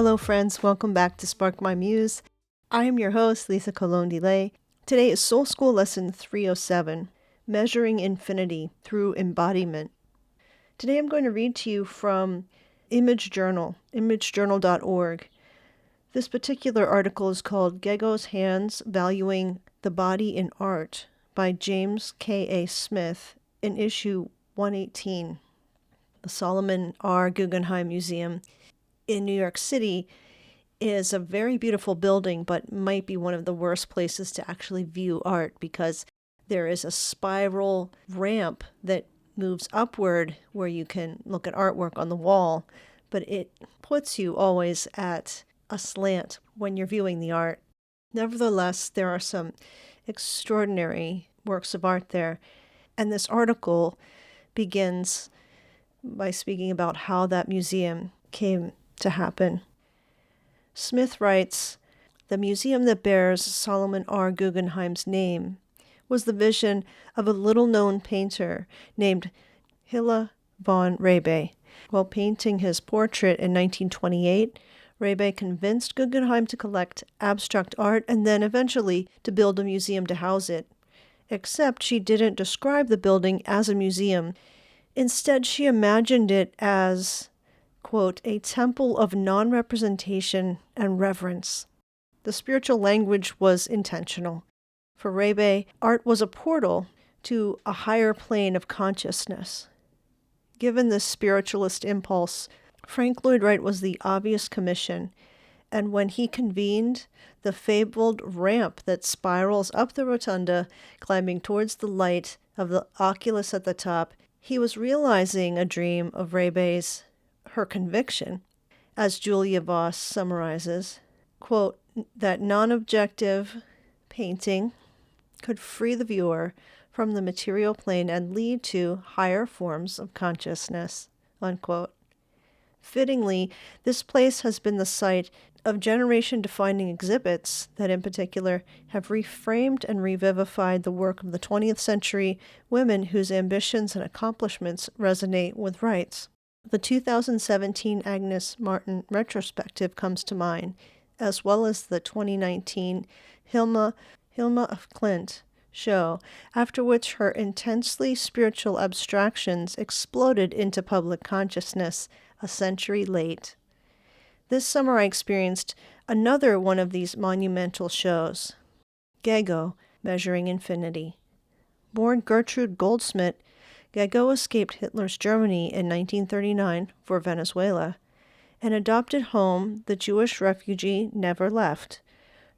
Hello friends, welcome back to Spark My Muse. I am your host, Lisa Colon-DeLay. Today is Soul School Lesson 307, Measuring Infinity Through Embodiment. Today I'm going to read to you from Image Journal, imagejournal.org. This particular article is called Gego's Hands Valuing the Body in Art by James K.A. Smith in issue 118. The Solomon R. Guggenheim Museum in New York City is a very beautiful building, but might be one of the worst places to actually view art because there is a spiral ramp that moves upward where you can look at artwork on the wall, but it puts you always at a slant when you're viewing the art. Nevertheless, there are some extraordinary works of art there, and this article begins by speaking about how that museum came to happen. Smith writes, "The museum that bears Solomon R. Guggenheim's name was the vision of a little-known painter named Hilla von Rebe. While painting his portrait in 1928, Rebe convinced Guggenheim to collect abstract art and then eventually to build a museum to house it. Except she didn't describe the building as a museum. Instead, she imagined it as, quote, a temple of non-representation and reverence. The spiritual language was intentional. For Rebe, art was a portal to a higher plane of consciousness. Given this spiritualist impulse, Frank Lloyd Wright was the obvious commission, and when he convened the fabled ramp that spirals up the rotunda, climbing towards the light of the oculus at the top, he was realizing a dream of Rebe's, her conviction, as Julia Voss summarizes, quote, that non-objective painting could free the viewer from the material plane and lead to higher forms of consciousness, unquote. Fittingly, this place has been the site of generation-defining exhibits that in particular have reframed and revivified the work of the 20th century women whose ambitions and accomplishments resonate with Wright's. The 2017 Agnes Martin retrospective comes to mind, as well as the 2019 Hilma of Klint show, after which her intensely spiritual abstractions exploded into public consciousness a century late. This summer I experienced another one of these monumental shows, Gego, Measuring Infinity. Born Gertrude Goldschmidt, Gego escaped Hitler's Germany in 1939 for Venezuela and adopted home the Jewish refugee never left.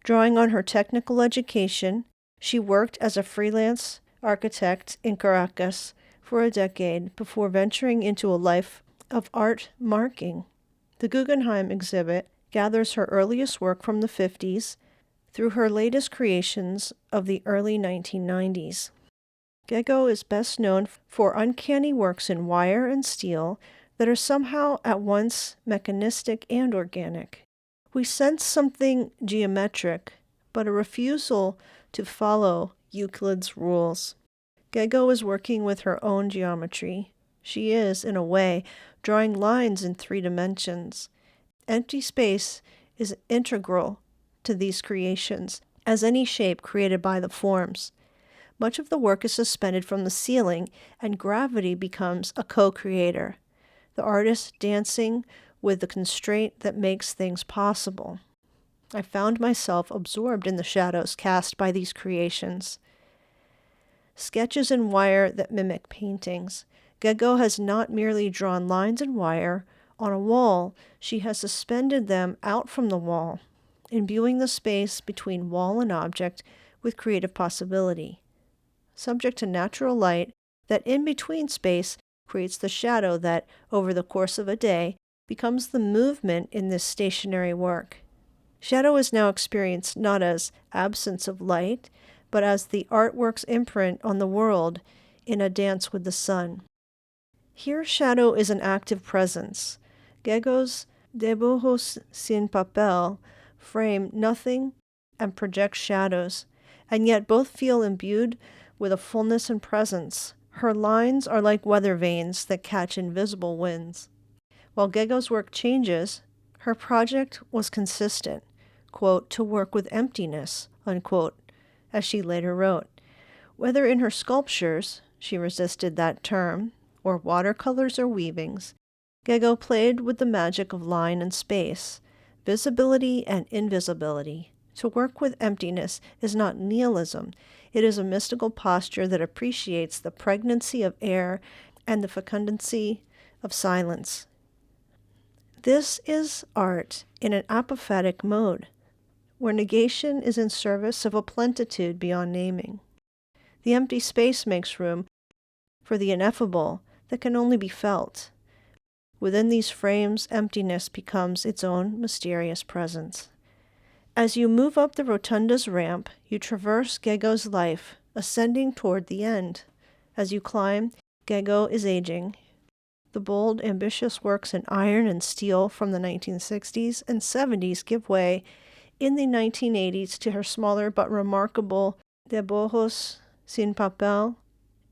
Drawing on her technical education, she worked as a freelance architect in Caracas for a decade before venturing into a life of art marking. The Guggenheim exhibit gathers her earliest work from the 50s through her latest creations of the early 1990s. Gego is best known for uncanny works in wire and steel that are somehow at once mechanistic and organic. We sense something geometric, but a refusal to follow Euclid's rules. Gego is working with her own geometry. She is, in a way, drawing lines in 3 dimensions. Empty space is integral to these creations, as any shape created by the forms. Much of the work is suspended from the ceiling, and gravity becomes a co-creator, the artist dancing with the constraint that makes things possible. I found myself absorbed in the shadows cast by these creations. Sketches in wire that mimic paintings. Gego has not merely drawn lines in wire on a wall, she has suspended them out from the wall, imbuing the space between wall and object with creative possibility. Subject to natural light, that in-between space creates the shadow that, over the course of a day, becomes the movement in this stationary work. Shadow is now experienced not as absence of light, but as the artwork's imprint on the world in a dance with the sun. Here shadow is an active presence. Gego's dibujos sin papel frame nothing and project shadows, and yet both feel imbued with a fullness and presence. Her lines are like weather vanes that catch invisible winds. While Gego's work changes, Her project was consistent, quote, to work with emptiness, unquote, as she later wrote. Whether in her sculptures, she resisted that term, or watercolors or weavings, Gego played with the magic of line and space, visibility and invisibility. To work with emptiness is not nihilism. It is a mystical posture that appreciates the pregnancy of air and the fecundancy of silence. This is art in an apophatic mode, where negation is in service of a plentitude beyond naming. The empty space makes room for the ineffable that can only be felt. Within these frames, emptiness becomes its own mysterious presence. As you move up the rotunda's ramp, you traverse Gego's life, ascending toward the end. As you climb, Gego is aging. The bold, ambitious works in iron and steel from the 1960s and 70s give way in the 1980s to her smaller but remarkable dibujos sin papel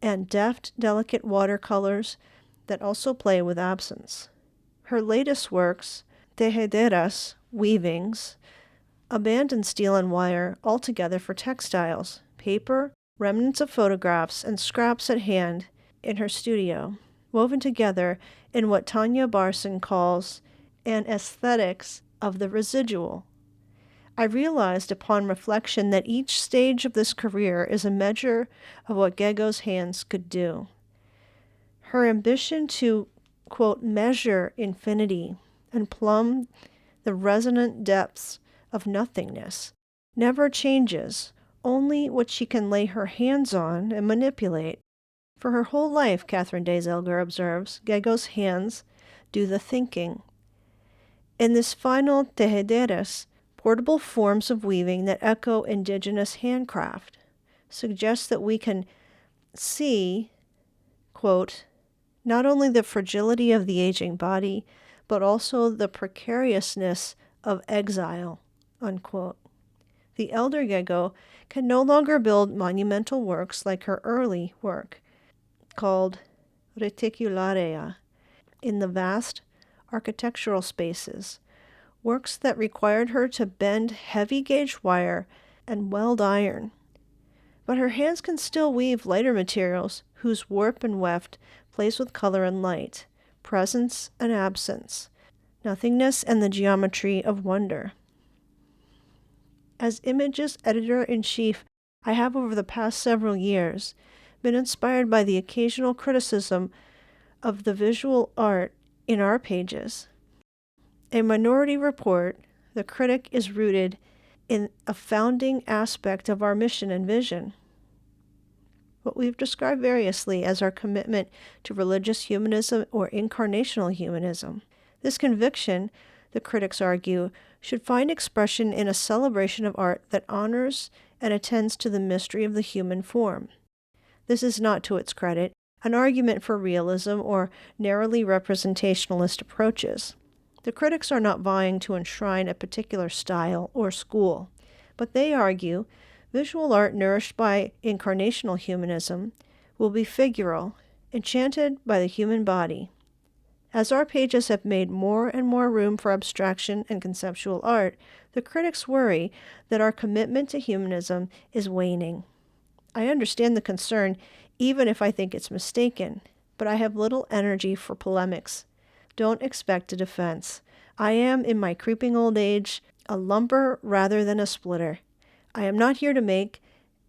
and deft, delicate watercolors that also play with absence. Her latest works, tejederas, weavings, abandon steel and wire altogether for textiles, paper, remnants of photographs, and scraps at hand in her studio, woven together in what Tanya Barson calls an aesthetics of the residual. I realized upon reflection that each stage of this career is a measure of what Gego's hands could do. Her ambition to, quote, measure infinity and plumb the resonant depths of nothingness never changes, only what she can lay her hands on and manipulate. For her whole life, Catherine Day Zellger observes, Gego's hands do the thinking. In this final tejederas, portable forms of weaving that echo indigenous handcraft suggest that we can see, quote, not only the fragility of the aging body, but also the precariousness of exile, unquote. The elder Gego can no longer build monumental works like her early work, called reticularia, in the vast architectural spaces, works that required her to bend heavy-gauge wire and weld iron. But her hands can still weave lighter materials whose warp and weft plays with color and light, presence and absence, nothingness and the geometry of wonder. As Images Editor-in-Chief, I have over the past several years been inspired by the occasional criticism of the visual art in our pages. A Minority Report, the critic is rooted in a founding aspect of our mission and vision, what we've described variously as our commitment to religious humanism or incarnational humanism. This conviction, the critics argue, should find expression in a celebration of art that honors and attends to the mystery of the human form. This is not, to its credit, an argument for realism or narrowly representationalist approaches. The critics are not vying to enshrine a particular style or school, but they argue visual art nourished by incarnational humanism will be figural, enchanted by the human body. As our pages have made more and more room for abstraction and conceptual art, the critics worry that our commitment to humanism is waning. I understand the concern, even if I think it's mistaken, but I have little energy for polemics. Don't expect a defense. I am, in my creeping old age, a lumper rather than a splitter. I am not here to make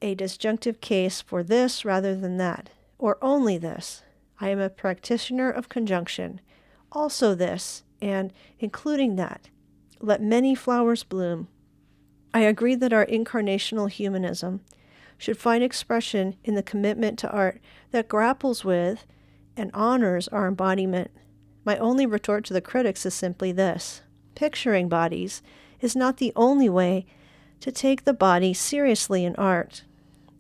a disjunctive case for this rather than that, or only this. I am a practitioner of conjunction, also this, and including that. Let many flowers bloom. I agree that our incarnational humanism should find expression in the commitment to art that grapples with and honors our embodiment. My only retort to the critics is simply this: picturing bodies is not the only way to take the body seriously in art.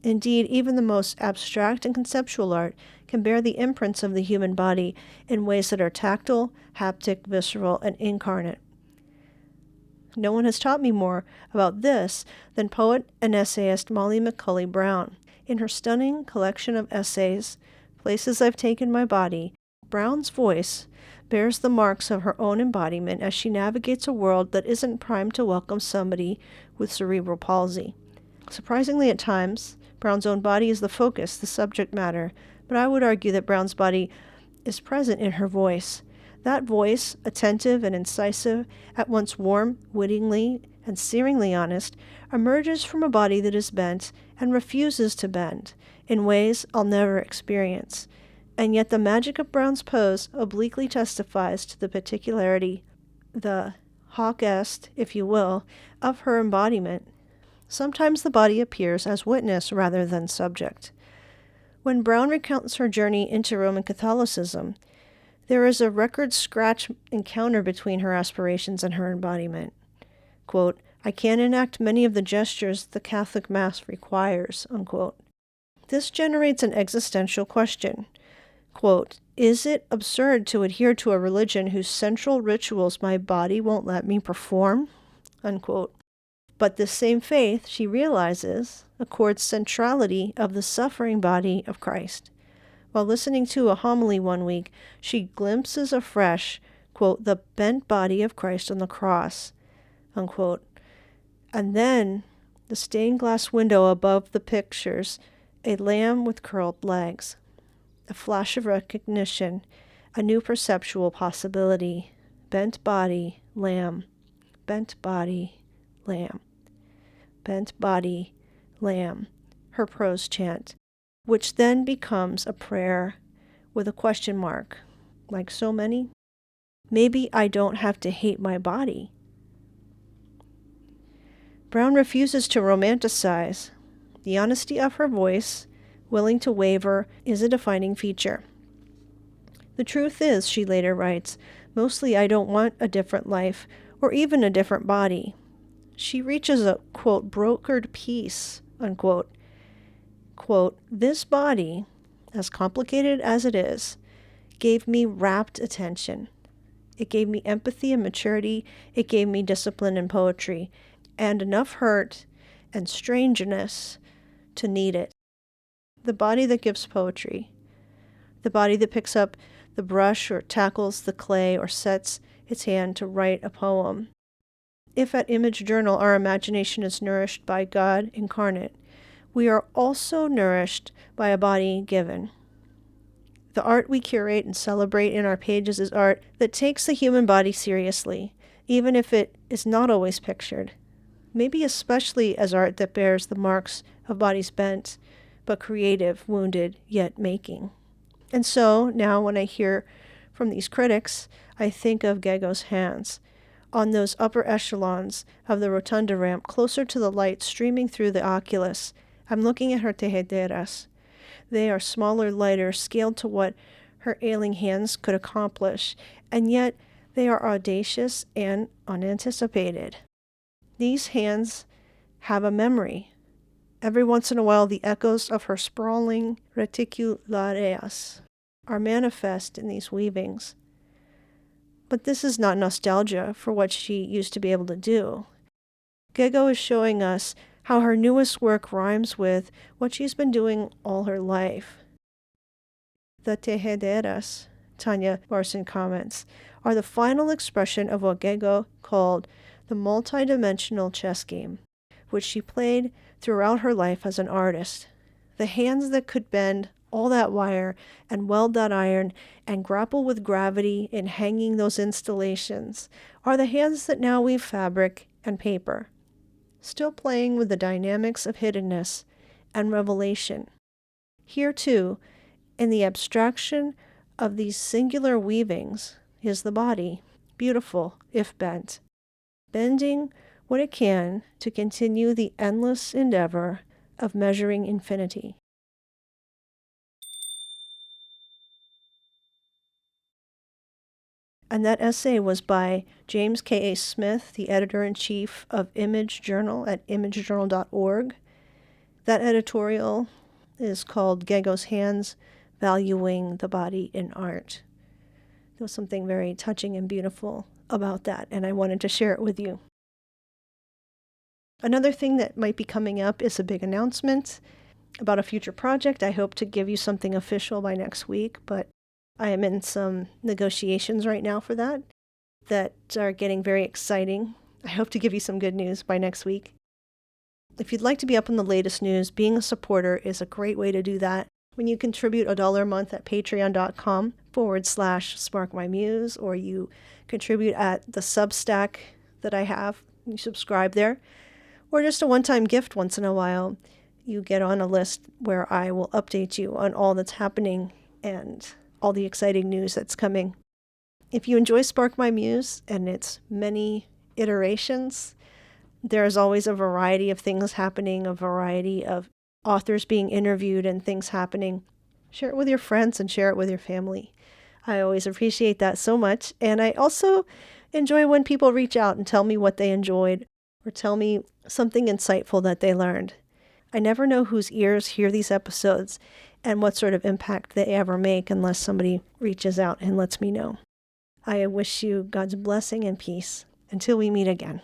Indeed, even the most abstract and conceptual art can bear the imprints of the human body in ways that are tactile, haptic, visceral, and incarnate. No one has taught me more about this than poet and essayist Molly McCulley Brown. In her stunning collection of essays, Places I've Taken My Body, Brown's voice bears the marks of her own embodiment as she navigates a world that isn't primed to welcome somebody with cerebral palsy. Surprisingly at times, Brown's own body is the focus, the subject matter, but I would argue that Brown's body is present in her voice. That voice, attentive and incisive, at once warm, wittingly, and searingly honest, emerges from a body that is bent and refuses to bend in ways I'll never experience. And yet the magic of Brown's pose obliquely testifies to the particularity, the hoc est, if you will, of her embodiment. Sometimes the body appears as witness rather than subject. When Brown recounts her journey into Roman Catholicism, there is a record-scratch encounter between her aspirations and her embodiment. Quote, "I can't enact many of the gestures the Catholic Mass requires," unquote. This generates an existential question. Quote, "Is it absurd to adhere to a religion whose central rituals my body won't let me perform?" Unquote. But this same faith, she realizes, accords centrality of the suffering body of Christ. While listening to a homily one week, she glimpses afresh, quote, "the bent body of Christ on the cross," unquote. And then, the stained glass window above the pictures, a lamb with curled legs. A flash of recognition, a new perceptual possibility. Bent body, lamb. Bent body, lamb. Bent body, lamb. Her prose chant, which then becomes a prayer with a question mark, like so many. Maybe I don't have to hate my body. Brown refuses to romanticize. The honesty of her voice, willing to waver, is a defining feature. The truth is, she later writes, mostly I don't want a different life or even a different body. She reaches a, quote, brokered peace, unquote. Quote, "This body, as complicated as it is, gave me rapt attention. It gave me empathy and maturity. It gave me discipline and poetry, and enough hurt and strangeness to need it. The body that gives poetry, the body that picks up the brush or tackles the clay or sets its hand to write a poem. If at Image Journal our imagination is nourished by God incarnate, we are also nourished by a body given. The art we curate and celebrate in our pages is art that takes the human body seriously, even if it is not always pictured. Maybe especially as art that bears the marks of bodies bent, but creative, wounded, yet making." And so, now when I hear from these critics, I think of Gego's hands, on those upper echelons of the rotunda ramp closer to the light streaming through the oculus. I'm looking at her tejederas. They are smaller, lighter, scaled to what her ailing hands could accomplish, and yet they are audacious and unanticipated. These hands have a memory. Every once in a while, the echoes of her sprawling reticulareas are manifest in these weavings. But this is not nostalgia for what she used to be able to do. Gego is showing us how her newest work rhymes with what she's been doing all her life. The tejederas, Tanya Larson comments, are the final expression of what Gego called the multidimensional chess game, which she played throughout her life as an artist. The hands that could bend all that wire and weld that iron and grapple with gravity in hanging those installations are the hands that now weave fabric and paper, still playing with the dynamics of hiddenness and revelation. Here, too, in the abstraction of these singular weavings, is the body, beautiful if bent, bending what it can to continue the endless endeavor of measuring infinity. And that essay was by James K.A. Smith, the editor-in-chief of Image Journal at imagejournal.org. That editorial is called Gego's Hands, Valuing the Body in Art. There was something very touching and beautiful about that, and I wanted to share it with you. Another thing that might be coming up is a big announcement about a future project. I hope to give you something official by next week, but I am in some negotiations right now for that are getting very exciting. I hope to give you some good news by next week. If you'd like to be up on the latest news, being a supporter is a great way to do that. When you contribute $1 a month at patreon.com/sparkmymuse, or you contribute at the Substack that I have, you subscribe there, or just a one-time gift once in a while, you get on a list where I will update you on all that's happening and all the exciting news that's coming. If you enjoy Spark My Muse and its many iterations, there's always a variety of things happening, a variety of authors being interviewed and things happening. Share it with your friends and share it with your family. I always appreciate that so much. And I also enjoy when people reach out and tell me what they enjoyed or tell me something insightful that they learned. I never know whose ears hear these episodes and what sort of impact they ever make unless somebody reaches out and lets me know. I wish you God's blessing and peace until we meet again.